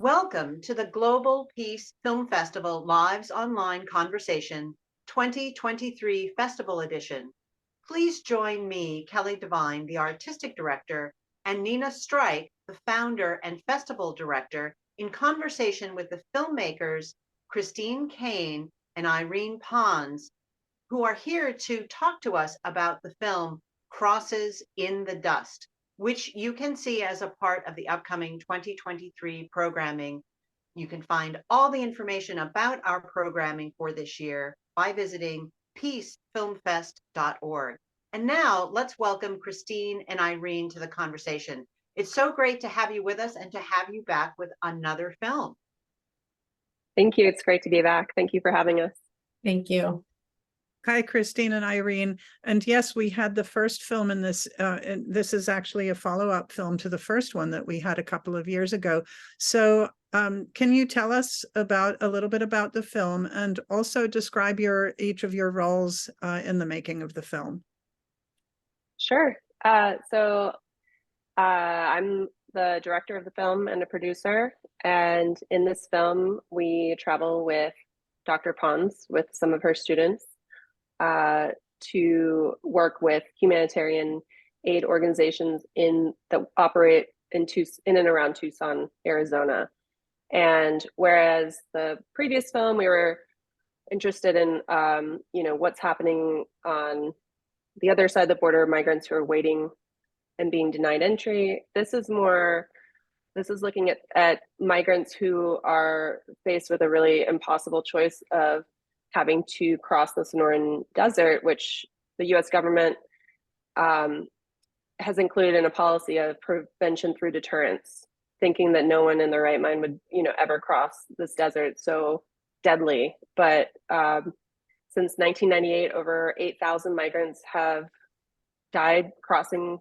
Welcome to the Global Peace Film Festival Lives Online Conversation 2023 Festival Edition. Please join me, Kelly Devine, the Artistic Director, and Nina Strike, the Founder and Festival Director, in conversation with the filmmakers Christine Kane and Irene Pons, who are here to talk to us about the film Crosses in the Dust, which you can see as a part of the upcoming 2023 programming. You can find all the information about our programming for this year by visiting peacefilmfest.org. And now let's welcome Christine and Irene to the conversation. It's so great to have you with us and to have you back with another film. Thank you. It's great to be back. Thank you for having us. Thank you. Hi, Christine and Irene. And yes, we had the first film in this, and this is actually a follow-up film to the first one that we had a couple of years ago. So can you tell us a little bit about the film and also describe each of your roles in the making of the film? Sure. So I'm the director of the film and a producer. And in this film, we travel with Dr. Pons, with some of her students, to work with humanitarian aid organizations that operate in and around Tucson, Arizona. And whereas the previous film, we were interested in, what's happening on the other side of the border, migrants who are waiting and being denied entry. This is looking at migrants who are faced with a really impossible choice of having to cross the Sonoran Desert, which the U.S. government has included in a policy of prevention through deterrence, thinking that no one in their right mind would, ever cross this desert so deadly. But since 1998, over 8,000 migrants have died crossing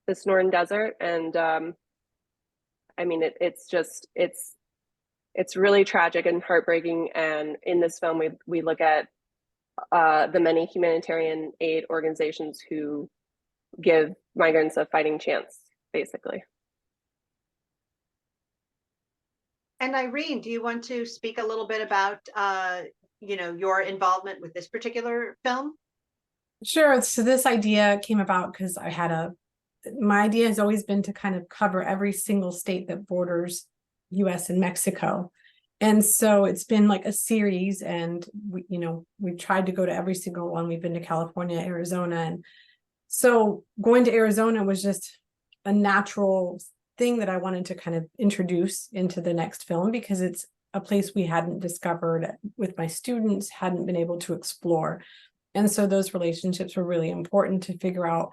the Sonoran Desert, and it's really tragic and heartbreaking. And in this film, we look at the many humanitarian aid organizations who give migrants a fighting chance, basically. And Irene, do you want to speak a little bit about, your involvement with this particular film? Sure. So this idea came about because my idea has always been to kind of cover every single state that borders US and Mexico. And so it's been like a series, and we've tried to go to every single one. We've been to California, Arizona. And so going to Arizona was just a natural thing that I wanted to kind of introduce into the next film, because it's a place we hadn't discovered with my students, hadn't been able to explore. And so those relationships were really important to figure out.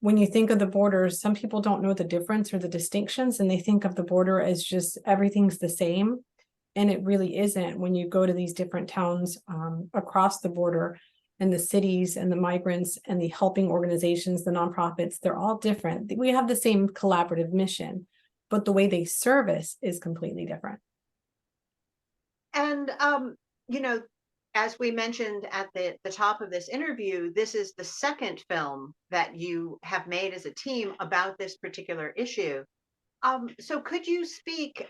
When you think of the borders, some people don't know the difference or the distinctions, and they think of the border as just everything's the same. And it really isn't. When you go to these different towns across the border, and the cities and the migrants and the helping organizations, the nonprofits, they're all different. We have the same collaborative mission, but the way they service is completely different. And, as we mentioned at the top of this interview, this is the second film that you have made as a team about this particular issue. So could you speak,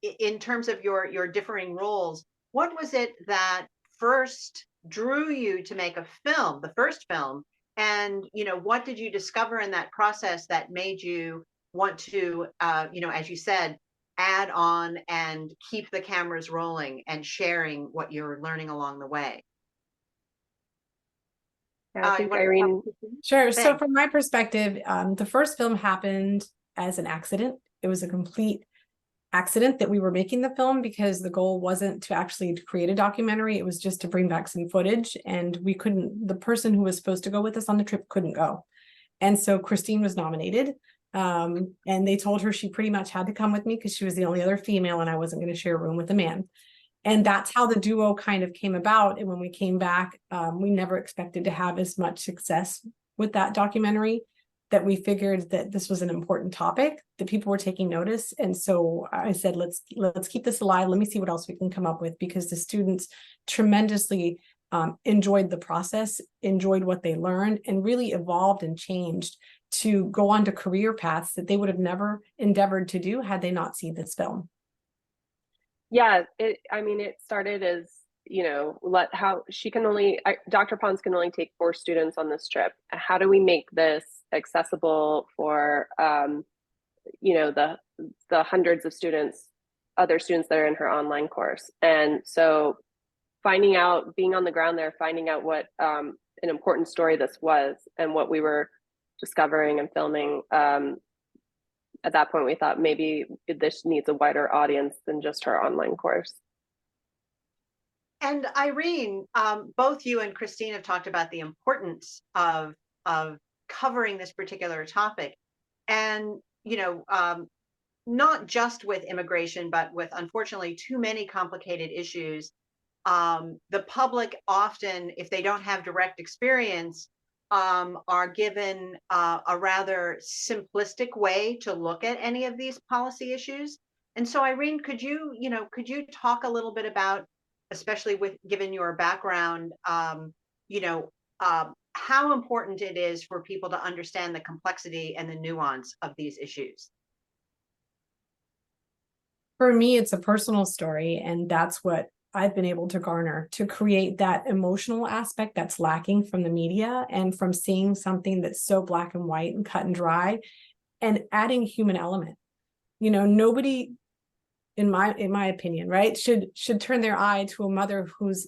in terms of your differing roles, what was it that first drew you to make a film, the first film? And, what did you discover in that process that made you want to, as you said, add on and keep the cameras rolling and sharing what you're learning along the way? I think Irene. Sure. So from my perspective, the first film happened as an accident. It was a complete accident that we were making the film, because the goal wasn't to actually create a documentary. It was just to bring back some footage, and the person who was supposed to go with us on the trip couldn't go. And so Christine was nominated. And they told her she pretty much had to come with me because she was the only other female, and I wasn't going to share a room with a man. And that's how the duo kind of came about. And when we came back, we never expected to have as much success with that documentary, that we figured that this was an important topic, that people were taking notice. And so I said, let's keep this alive. Let me see what else we can come up with, because the students tremendously enjoyed the process, enjoyed what they learned, and really evolved and changed to go on to career paths that they would have never endeavored to do had they not seen this film. Yeah, it started as, Dr. Pons can only take 4 students on this trip. How do we make this accessible for, the hundreds of other students that are in her online course? And so being on the ground there, finding out what an important story this was and what we were discovering and filming, at that point we thought maybe this needs a wider audience than just her online course. And Irene, both you and Christine have talked about the importance of covering this particular topic, and not just with immigration, but with, unfortunately, too many complicated issues. The public often, if they don't have direct experience, are given a rather simplistic way to look at any of these policy issues. And so, Irene, could you talk a little bit about, especially given your background, how important it is for people to understand the complexity and the nuance of these issues? For me, it's a personal story, and that's what I've been able to garner to create that emotional aspect that's lacking from the media and from seeing something that's so black and white and cut and dry, and adding human element. Nobody, in my opinion, right, should turn their eye to a mother whose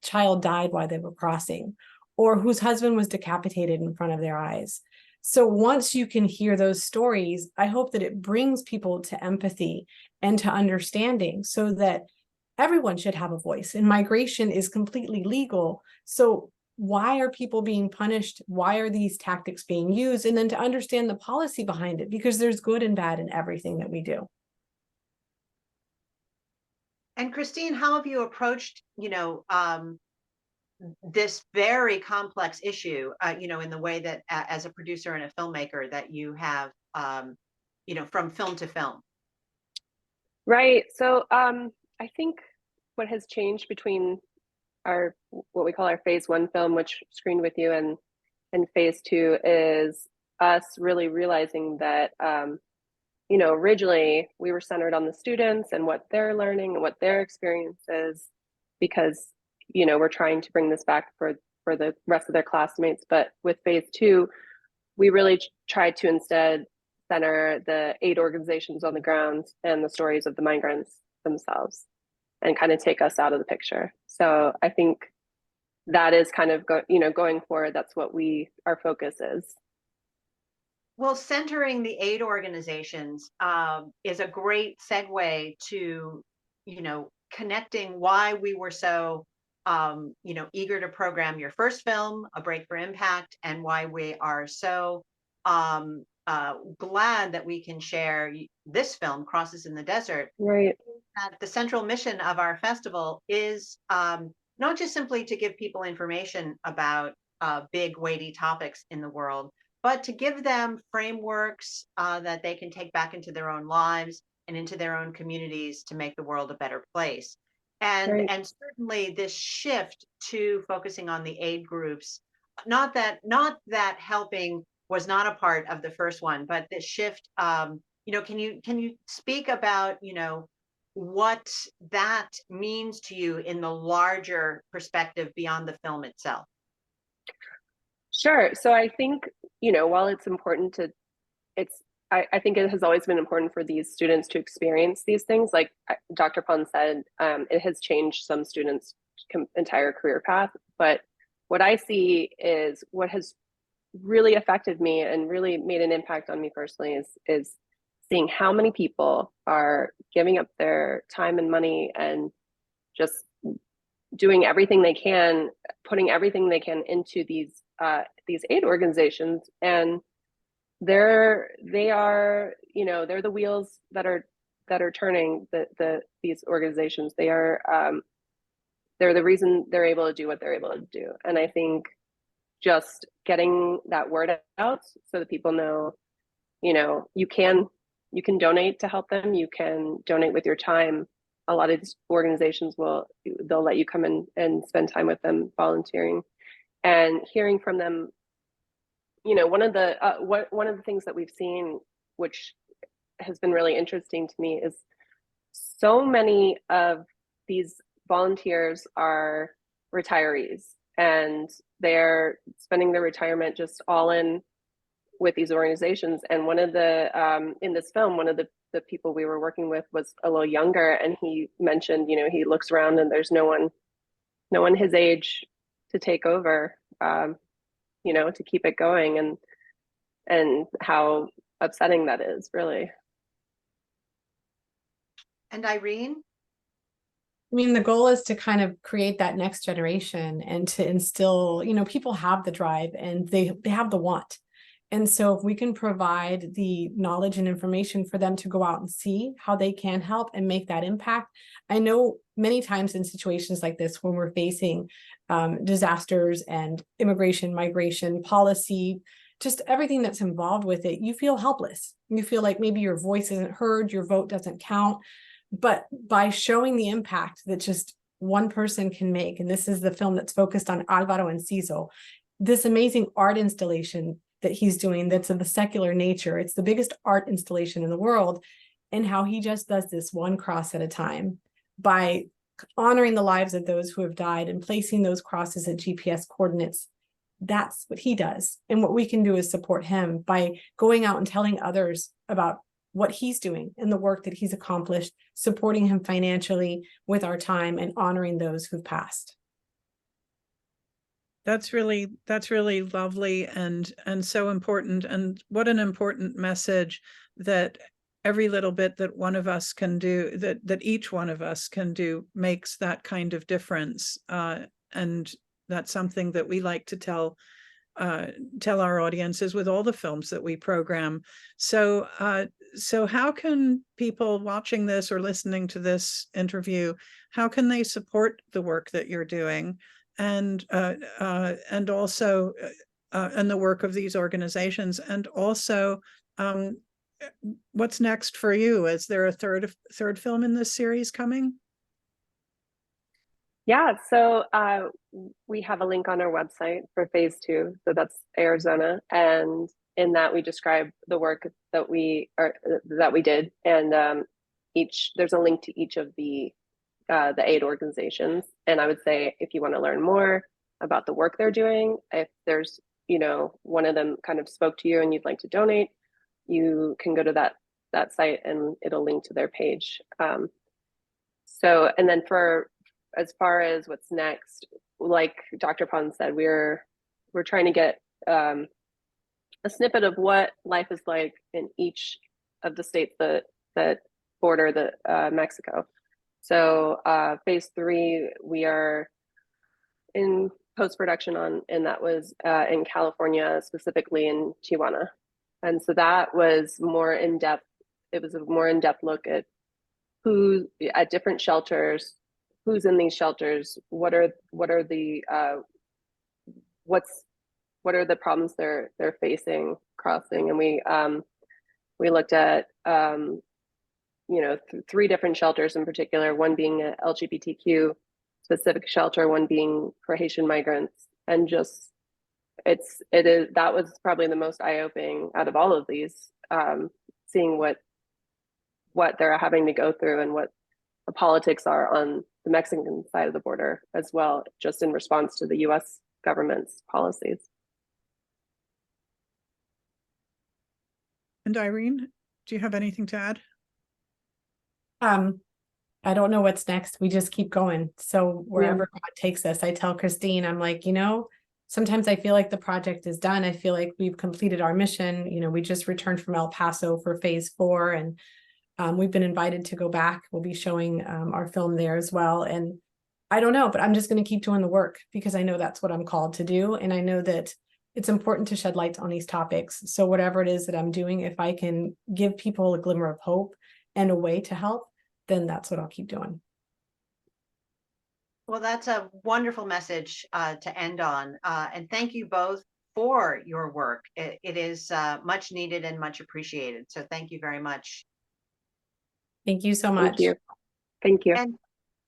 child died while they were crossing, or whose husband was decapitated in front of their eyes. So once you can hear those stories, I hope that it brings people to empathy and to understanding, so that everyone should have a voice. And migration is completely legal. So why are people being punished? Why are these tactics being used? And then to understand the policy behind it, because there's good and bad in everything that we do. And Christine, how have you approached, this very complex issue, in the way that as a producer and a filmmaker that you have, from film to film? Right. So I think what has changed between what we call our phase 1 film, which screened with you, and phase 2 is us really realizing that, originally we were centered on the students and what they're learning and what their experience is, because, we're trying to bring this back for the rest of their classmates. But with phase 2, we really tried to instead center the 8 organizations on the ground and the stories of the migrants themselves, and kind of take us out of the picture. So I think that is kind of going forward, that's what our focus is. Well, centering the 8 organizations is a great segue to, connecting why we were so, eager to program your first film, A Break for Impact, and why we are so glad that we can share this film, Crosses in the Desert. Right. The central mission of our festival is not just simply to give people information about big, weighty topics in the world, but to give them frameworks that they can take back into their own lives and into their own communities to make the world a better place. And certainly this shift to focusing on the aid groups, not that helping was not a part of the first one, but this shift, can you speak about, what that means to you in the larger perspective beyond the film itself? Sure. So I think, while it's important I think it has always been important for these students to experience these things. Like Dr. Pons said, it has changed some students' entire career path. But what I see is what has really affected me and really made an impact on me personally is seeing how many people are giving up their time and money and just doing everything they can, putting everything they can into these aid organizations. And they're the wheels that are turning these organizations. They're the reason they're able to do what they're able to do. And I think just getting that word out so that people know, you can donate to help them. You can donate with your time. A lot of these organizations they'll let you come in and spend time with them volunteering, and hearing from them, one of the things that we've seen, which has been really interesting to me, is so many of these volunteers are retirees, and they're spending their retirement just all in with these organizations. And one of the in this film, one of the people we were working with was a little younger, and he mentioned, he looks around and there's no one his age to take over, to keep it going, and how upsetting that is, really. And Irene? I mean, the goal is to kind of create that next generation and to instill, people have the drive and they have the want. And so if we can provide the knowledge and information for them to go out and see how they can help and make that impact. I know many times in situations like this, when we're facing disasters and immigration, migration, policy, just everything that's involved with it, you feel helpless. You feel like maybe your voice isn't heard, your vote doesn't count. But by showing the impact that just one person can make, and this is the film that's focused on Alvaro Enciso, this amazing art installation that he's doing that's of the secular nature. It's the biggest art installation in the world, and how he just does this one cross at a time by honoring the lives of those who have died and placing those crosses at GPS coordinates. That's what he does. And what we can do is support him by going out and telling others about what he's doing and the work that he's accomplished, supporting him financially with our time and honoring those who've passed. That's really lovely and so important. And what an important message that every little bit that one of us can do, that each one of us can do, makes that kind of difference. And that's something that we like to tell our audiences with all the films that we program. So how can people watching this or listening to this interview, how can they support the work that you're doing, and also and the work of these organizations, and also what's next for you? Is there a third film in this series coming? Yeah, so we have a link on our website for phase 2. So that's Arizona, and in that we describe the work that we did, and there's a link to each of the aid organizations. And I would say, if you want to learn more about the work they're doing, if there's one of them kind of spoke to you and you'd like to donate, you can go to that site and it'll link to their page. So, and then as far as what's next, like Dr. Pons said, we're trying to get a snippet of what life is like in each of the states that border Mexico. So phase 3, we are in post-production on, and that was in California, specifically in Tijuana. And so that was more in-depth. It was a more in-depth look at at different shelters, who's in these shelters, what are the problems they're facing crossing. And we looked at 3 different shelters in particular, one being a LGBTQ specific shelter, one being for Haitian migrants. And just that was probably the most eye-opening out of all of these, seeing what they're having to go through and what the politics are on the Mexican side of the border as well, just in response to the US government's policies. And Irene, do you have anything to add? I don't know what's next. We just keep going. So wherever God takes us, I tell Christine, I'm like, sometimes I feel like the project is done. I feel like we've completed our mission. We just returned from El Paso for phase 4, and we've been invited to go back. We'll be showing our film there as well. And I don't know, but I'm just going to keep doing the work because I know that's what I'm called to do. And I know that it's important to shed light on these topics. So whatever it is that I'm doing, if I can give people a glimmer of hope and a way to help, then that's what I'll keep doing. Well, that's a wonderful message to end on. And thank you both for your work. It is much needed and much appreciated. So thank you very much. Thank you so much. Thank you.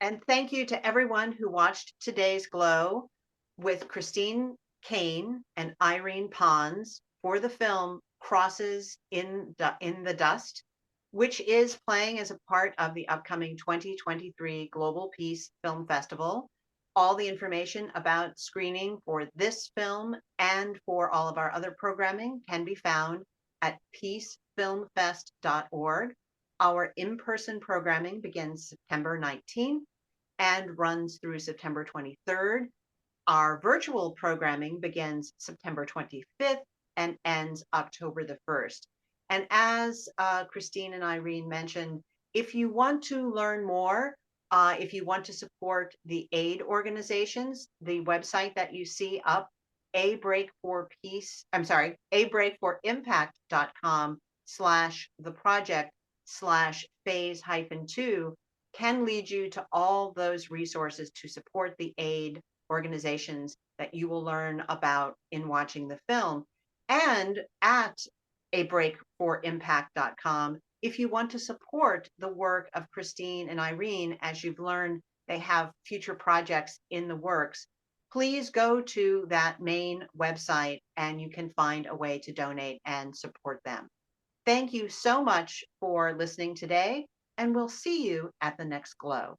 And thank you to everyone who watched today's Glow with Christine Kane and Irene Pons for the film Crosses in the Dust, which is playing as a part of the upcoming 2023 Global Peace Film Festival. All the information about screening for this film and for all of our other programming can be found at peacefilmfest.org. Our in-person programming begins September 19th and runs through September 23rd. Our virtual programming begins September 25th and ends October the 1st. And as Christine and Irene mentioned, if you want to learn more, if you want to support the aid organizations, the website that you see up, abreakforpeace.com/the project/phase-2 can lead you to all those resources to support the aid organizations that you will learn about in watching the film. And at abreakforimpact.com, if you want to support the work of Christine and Irene, as you've learned, they have future projects in the works, please go to that main website and you can find a way to donate and support them. Thank you so much for listening today, and we'll see you at the next Glow.